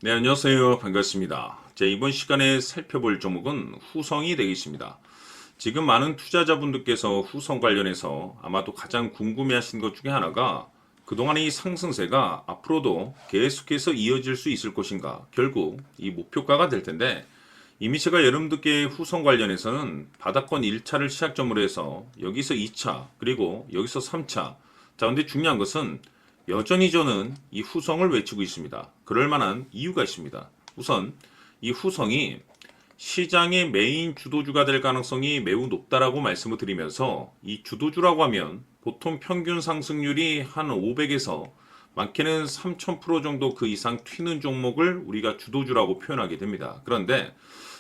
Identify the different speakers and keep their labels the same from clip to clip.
Speaker 1: 네, 안녕하세요. 반갑습니다. 이번 시간에 살펴볼 종목은 후성이 되겠습니다. 지금 많은 투자자분들께서 후성 관련해서 아마도 가장 궁금해하신 것 중에 하나가 그동안의 이 상승세가 앞으로도 계속해서 이어질 수 있을 것인가, 결국 이 목표가가 될 텐데, 이미 제가 여러분들께 후성 관련해서는 바닥권 1차를 시작점으로 해서 여기서 2차, 그리고 여기서 3차. 자, 근데 중요한 것은 여전히 저는 이 후성을 외치고 있습니다. 그럴 만한 이유가 있습니다. 우선 이 후성이 시장의 메인 주도주가 될 가능성이 매우 높다라고 말씀을 드리면서, 이 주도주라고 하면 보통 평균 상승률이 한 500에서 많게는 3000% 정도 그 이상 튀는 종목을 우리가 주도주라고 표현하게 됩니다. 그런데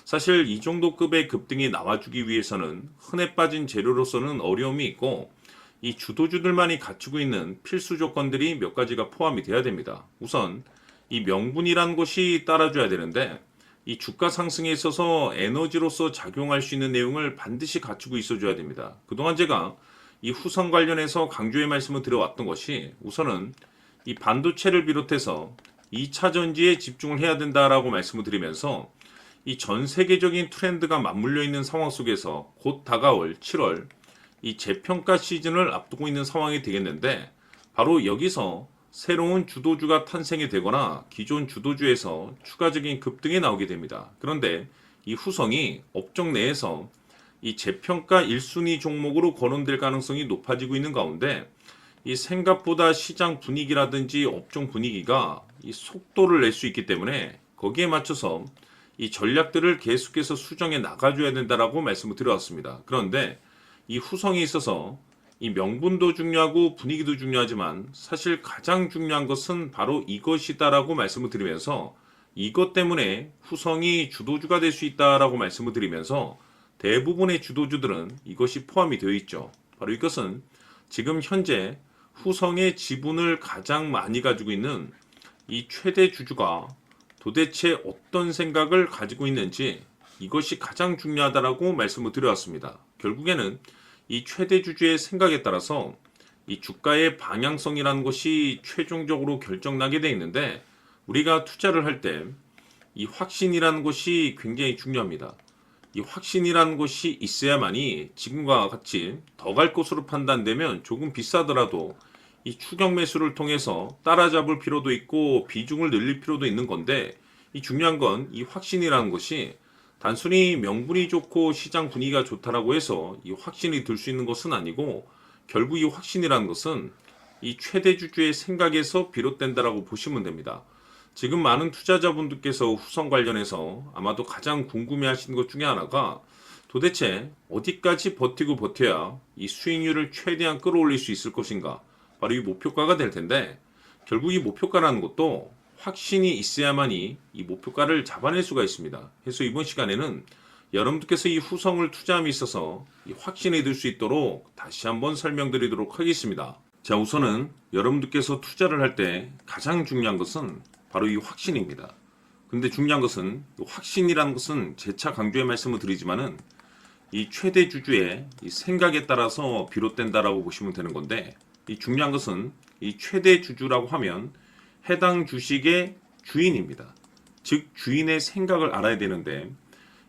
Speaker 1: 사실 이 정도 급의 급등이 나와주기 위해서는 흔해 빠진 재료로서는 어려움이 있고, 이 주도주들만이 갖추고 있는 필수 조건들이 몇 가지가 포함이 돼야 됩니다. 우선 이 명분이란 것이 따라줘야 되는데, 이 주가 상승에 있어서 에너지로서 작용할 수 있는 내용을 반드시 갖추고 있어줘야 됩니다. 그동안 제가 이 후성 관련해서 강조의 말씀을 드려왔던 것이, 우선은 이 반도체를 비롯해서 2차 전지에 집중을 해야 된다라고 말씀을 드리면서, 이 전 세계적인 트렌드가 맞물려 있는 상황 속에서 곧 다가올 7월 이 재평가 시즌을 앞두고 있는 상황이 되겠는데, 바로 여기서 새로운 주도주가 탄생이 되거나 기존 주도주에서 추가적인 급등이 나오게 됩니다. 그런데 이 후성이 업종 내에서 이 재평가 1순위 종목으로 거론될 가능성이 높아지고 있는 가운데, 이 생각보다 시장 분위기라든지 업종 분위기가 이 속도를 낼 수 있기 때문에 거기에 맞춰서 이 전략들을 계속해서 수정해 나가줘야 된다라고 말씀을 드려왔습니다. 그런데 이 후성에 있어서 이 명분도 중요하고 분위기도 중요하지만, 사실 가장 중요한 것은 바로 이것이다라고 말씀을 드리면서, 이것 때문에 후성이 주도주가 될 수 있다라고 말씀을 드리면서, 대부분의 주도주들은 이것이 포함이 되어 있죠. 바로 이것은 지금 현재 후성의 지분을 가장 많이 가지고 있는 이 최대 주주가 도대체 어떤 생각을 가지고 있는지, 이것이 가장 중요하다라고 말씀을 드려왔습니다. 결국에는 이 최대 주주의 생각에 따라서 이 주가의 방향성이라는 것이 최종적으로 결정나게 돼 있는데, 우리가 투자를 할 때 이 확신이라는 것이 굉장히 중요합니다. 이 확신이라는 것이 있어야만이 지금과 같이 더 갈 것으로 판단되면 조금 비싸더라도 이 추격 매수를 통해서 따라잡을 필요도 있고 비중을 늘릴 필요도 있는 건데, 이 중요한 건 이 확신이라는 것이 단순히 명분이 좋고 시장 분위기가 좋다라고 해서 이 확신이 들 수 있는 것은 아니고, 결국 이 확신이라는 것은 이 최대 주주의 생각에서 비롯된다라고 보시면 됩니다. 지금 많은 투자자분들께서 후성 관련해서 아마도 가장 궁금해하시는 것 중에 하나가, 도대체 어디까지 버티고 버텨야 이 수익률을 최대한 끌어올릴 수 있을 것인가, 바로 이 목표가가 될 텐데, 결국 이 목표가라는 것도 확신이 있어야만이 이 목표가를 잡아낼 수가 있습니다. 그래서 이번 시간에는 여러분들께서 이 후성을 투자함에 있어서 이 확신이 들 수 있도록 다시 한번 설명드리도록 하겠습니다. 자, 우선은 여러분들께서 투자를 할 때 가장 중요한 것은 바로 이 확신입니다. 근데 중요한 것은 확신이라는 것은 재차 강조의 말씀을 드리지만은 이 최대 주주의 이 생각에 따라서 비롯된다라고 보시면 되는 건데, 이 중요한 것은 이 최대 주주라고 하면 해당 주식의 주인입니다. 즉 주인의 생각을 알아야 되는데,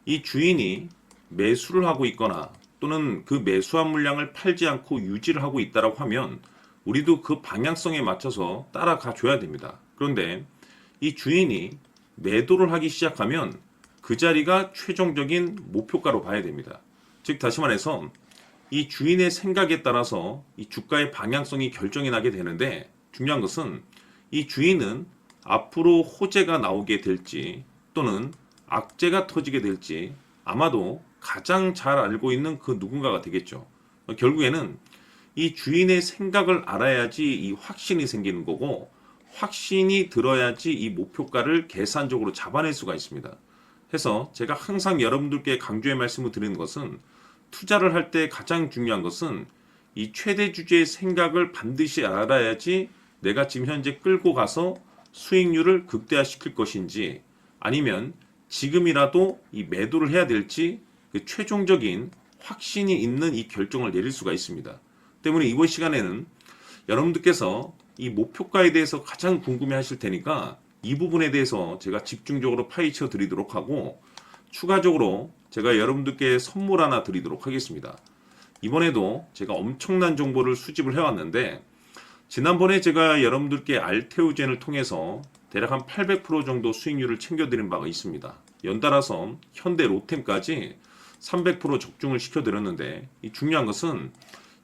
Speaker 1: 이 주인이 매수를 하고 있거나 또는 그 매수한 물량을 팔지 않고 유지를 하고 있다라고 하면 우리도 그 방향성에 맞춰서 따라가 줘야 됩니다. 그런데 이 주인이 매도를 하기 시작하면 그 자리가 최종적인 목표가로 봐야 됩니다. 즉 다시 말해서 이 주인의 생각에 따라서 이 주가의 방향성이 결정이 나게 되는데, 중요한 것은 이 주인은 앞으로 호재가 나오게 될지 또는 악재가 터지게 될지 아마도 가장 잘 알고 있는 그 누군가가 되겠죠. 결국에는 이 주인의 생각을 알아야지 이 확신이 생기는 거고, 확신이 들어야지 이 목표가를 계산적으로 잡아낼 수가 있습니다. 해서 제가 항상 여러분들께 강조의 말씀을 드리는 것은, 투자를 할 때 가장 중요한 것은 이 최대 주주의 생각을 반드시 알아야지 내가 지금 현재 끌고 가서 수익률을 극대화시킬 것인지, 아니면 지금이라도 이 매도를 해야 될지 그 최종적인 확신이 있는 이 결정을 내릴 수가 있습니다. 때문에 이번 시간에는 여러분들께서 이 목표가에 대해서 가장 궁금해 하실 테니까 이 부분에 대해서 제가 집중적으로 파헤쳐 드리도록 하고, 추가적으로 제가 여러분들께 선물 하나 드리도록 하겠습니다. 이번에도 제가 엄청난 정보를 수집을 해왔는데, 지난번에 제가 여러분들께 알테오젠을 통해서 대략 한 800% 정도 수익률을 챙겨드린 바가 있습니다. 연달아서 현대 로템까지 300% 적중을 시켜드렸는데, 이 중요한 것은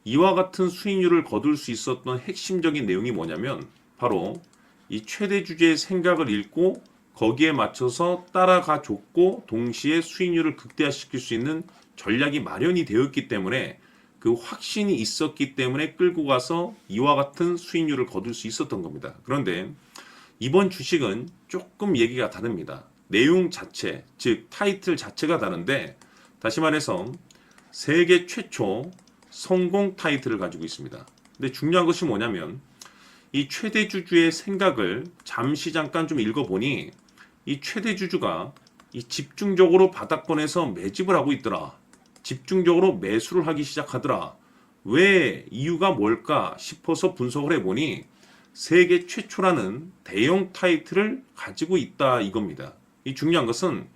Speaker 1: 이와 같은 수익률을 거둘 수 있었던 핵심적인 내용이 뭐냐면 바로 이 최대 주주의 생각을 읽고 거기에 맞춰서 따라가 줬고 동시에 수익률을 극대화시킬 수 있는 전략이 마련이 되었기 때문에, 그 확신이 있었기 때문에 끌고 가서 이와 같은 수익률을 거둘 수 있었던 겁니다. 그런데 이번 주식은 조금 얘기가 다릅니다. 내용 자체, 즉 타이틀 자체가 다른데, 다시 말해서 세계 최초 성공 타이틀을 가지고 있습니다. 근데 중요한 것이 뭐냐면 이 최대 주주의 생각을 잠시 잠깐 좀 읽어보니, 이 최대 주주가 이 집중적으로 바닥권에서 매집을 하고 있더라. 집중적으로 매수를 하기 시작하더라. 왜, 이유가 뭘까 싶어서 분석을 해보니 세계 최초라는 대형 타이틀을 가지고 있다 이겁니다. 이 중요한 것은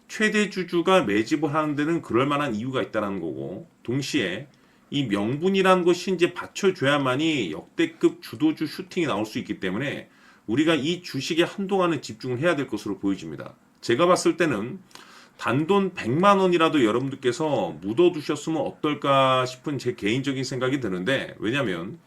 Speaker 1: 최대 주주가 매집을 하는 데는 그럴 만한 이유가 있다는 거고, 동시에 이 명분이라는 것이 이제 받쳐줘야만이 역대급 주도주 슈팅이 나올 수 있기 때문에 우리가 이 주식에 한동안은 집중을 해야 될 것으로 보여집니다. 제가 봤을 때는 단돈 100만 원이라도 여러분들께서 묻어두셨으면 어떨까 싶은 제 개인적인 생각이 드는데, 왜냐하면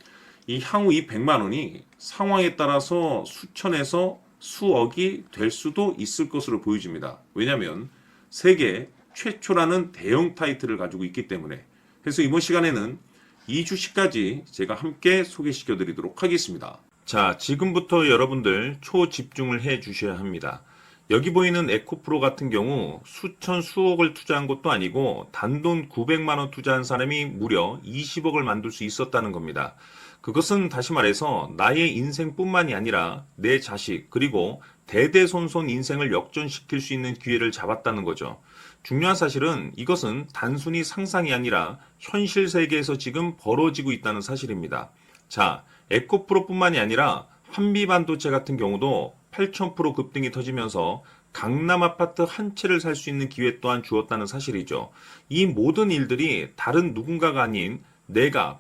Speaker 1: 이 향후 이 100만 원이 상황에 따라서 수천에서 수억이 될 수도 있을 것으로 보여집니다. 왜냐하면 세계 최초라는 대형 타이틀을 가지고 있기 때문에. 그래서 이번 시간에는 이 주식까지 제가 함께 소개시켜 드리도록 하겠습니다. 자, 지금부터 여러분들 초집중을 해 주셔야 합니다. 여기 보이는 에코프로 같은 경우 수천 수억을 투자한 것도 아니고 단돈 900만 원 투자한 사람이 무려 20억을 만들 수 있었다는 겁니다. 그것은 다시 말해서 나의 인생뿐만이 아니라 내 자식 그리고 대대손손 인생을 역전시킬 수 있는 기회를 잡았다는 거죠. 중요한 사실은 이것은 단순히 상상이 아니라 현실 세계에서 지금 벌어지고 있다는 사실입니다. 자, 에코프로뿐만이 아니라 한미반도체 같은 경우도 8,000% 급등이 터지면서 강남 아파트 한 채를 살 수 있는 기회 또한 주었다는 사실이죠. 이 모든 일들이 다른 누군가가 아닌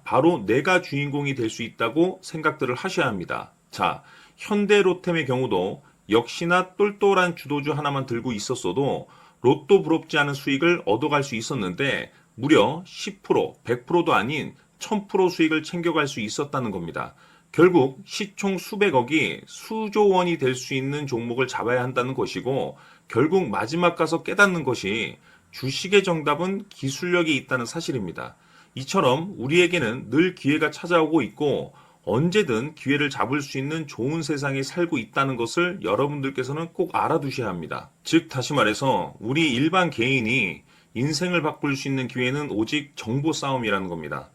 Speaker 1: 바로 내가 주인공이 될 수 있다고 생각들을 하셔야 합니다. 자, 현대로템의 경우도 역시나 똘똘한 주도주 하나만 들고 있었어도 로또 부럽지 않은 수익을 얻어갈 수 있었는데 무려 10%, 100%도 아닌 1000% 수익을 챙겨갈 수 있었다는 겁니다. 결국 시총 수백억이 수조 원이 될 수 있는 종목을 잡아야 한다는 것이고, 결국 마지막 가서 깨닫는 것이 주식의 정답은 기술력이 있다는 사실입니다. 이처럼 우리에게는 늘 기회가 찾아오고 있고 언제든 기회를 잡을 수 있는 좋은 세상에 살고 있다는 것을 여러분들께서는 꼭 알아두셔야 합니다. 즉 다시 말해서 우리 일반 개인이 인생을 바꿀 수 있는 기회는 오직 정보 싸움이라는 겁니다.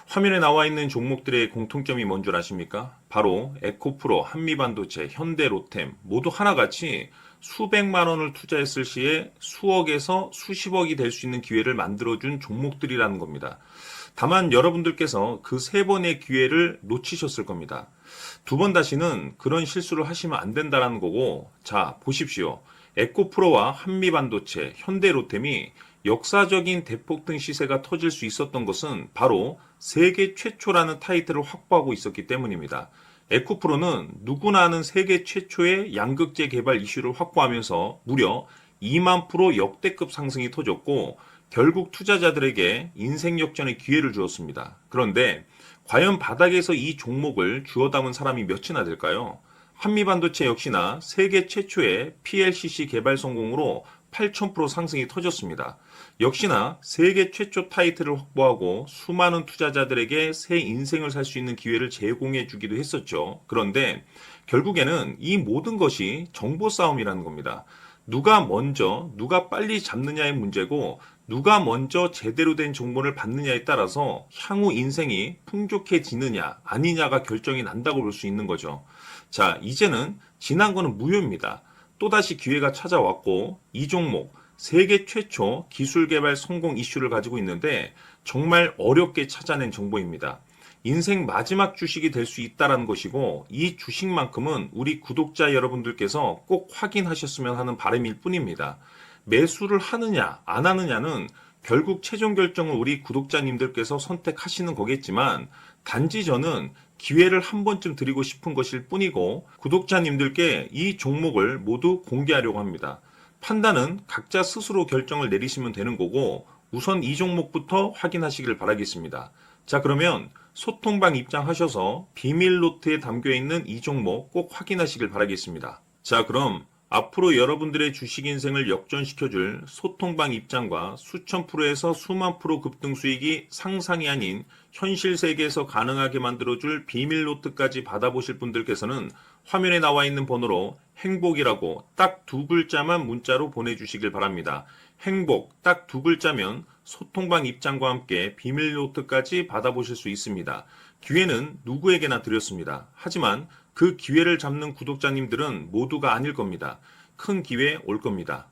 Speaker 1: 화면에 나와 있는 종목들의 공통점이 뭔 줄 아십니까? 바로 에코프로, 한미반도체, 현대로템 모두 하나같이 수백만 원을 투자했을 시에 수억에서 수십억이 될 수 있는 기회를 만들어준 종목들이라는 겁니다. 다만 여러분들께서 그 세 번의 기회를 놓치셨을 겁니다. 두 번 다시는 그런 실수를 하시면 안 된다는 거고, 자 보십시오. 에코프로와 한미반도체, 현대로템이 역사적인 대폭등 시세가 터질 수 있었던 것은 바로 세계 최초라는 타이틀을 확보하고 있었기 때문입니다. 에코프로는 누구나 아는 세계 최초의 양극재 개발 이슈를 확보하면서 무려 2만 프로 역대급 상승이 터졌고 결국 투자자들에게 인생 역전의 기회를 주었습니다. 그런데 과연 바닥에서 이 종목을 주워 담은 사람이 몇이나 될까요? 한미반도체 역시나 세계 최초의 PLCC 개발 성공으로 8,000% 상승이 터졌습니다. 역시나 세계 최초 타이틀을 확보하고 수많은 투자자들에게 새 인생을 살 수 있는 기회를 제공해 주기도 했었죠. 그런데 결국에는 이 모든 것이 정보 싸움이라는 겁니다. 누가 먼저, 누가 빨리 잡느냐의 문제고 누가 먼저 제대로 된 정보를 받느냐에 따라서 향후 인생이 풍족해지느냐 아니냐가 결정이 난다고 볼 수 있는 거죠. 자, 이제는 지난 거는 무효입니다. 또다시 기회가 찾아왔고 이 종목 세계 최초 기술 개발 성공 이슈를 가지고 있는데 정말 어렵게 찾아낸 정보입니다. 인생 마지막 주식이 될 수 있다라는 것이고 이 주식만큼은 우리 구독자 여러분들께서 꼭 확인하셨으면 하는 바람일 뿐입니다. 매수를 하느냐 안 하느냐는 결국 최종 결정을 우리 구독자님들께서 선택하시는 거겠지만 단지 저는 기회를 한 번쯤 드리고 싶은 것일 뿐이고 구독자님들께 이 종목을 모두 공개하려고 합니다. 판단은 각자 스스로 결정을 내리시면 되는 거고 우선 이 종목부터 확인하시길 바라겠습니다. 자, 그러면 소통방 입장하셔서 비밀 노트에 담겨 있는 이 종목 꼭 확인하시길 바라겠습니다. 자, 그럼 앞으로 여러분들의 주식 인생을 역전시켜줄 소통방 입장과 수천 프로에서 수만 프로 급등 수익이 상상이 아닌 현실 세계에서 가능하게 만들어줄 비밀 노트까지 받아보실 분들께서는 화면에 나와 있는 번호로 행복이라고 딱 두 글자만 문자로 보내주시길 바랍니다. 행복 딱 두 글자면 소통방 입장과 함께 비밀 노트까지 받아보실 수 있습니다. 기회는 누구에게나 드렸습니다. 하지만 그 기회를 잡는 구독자님들은 모두가 아닐 겁니다. 큰 기회 올 겁니다.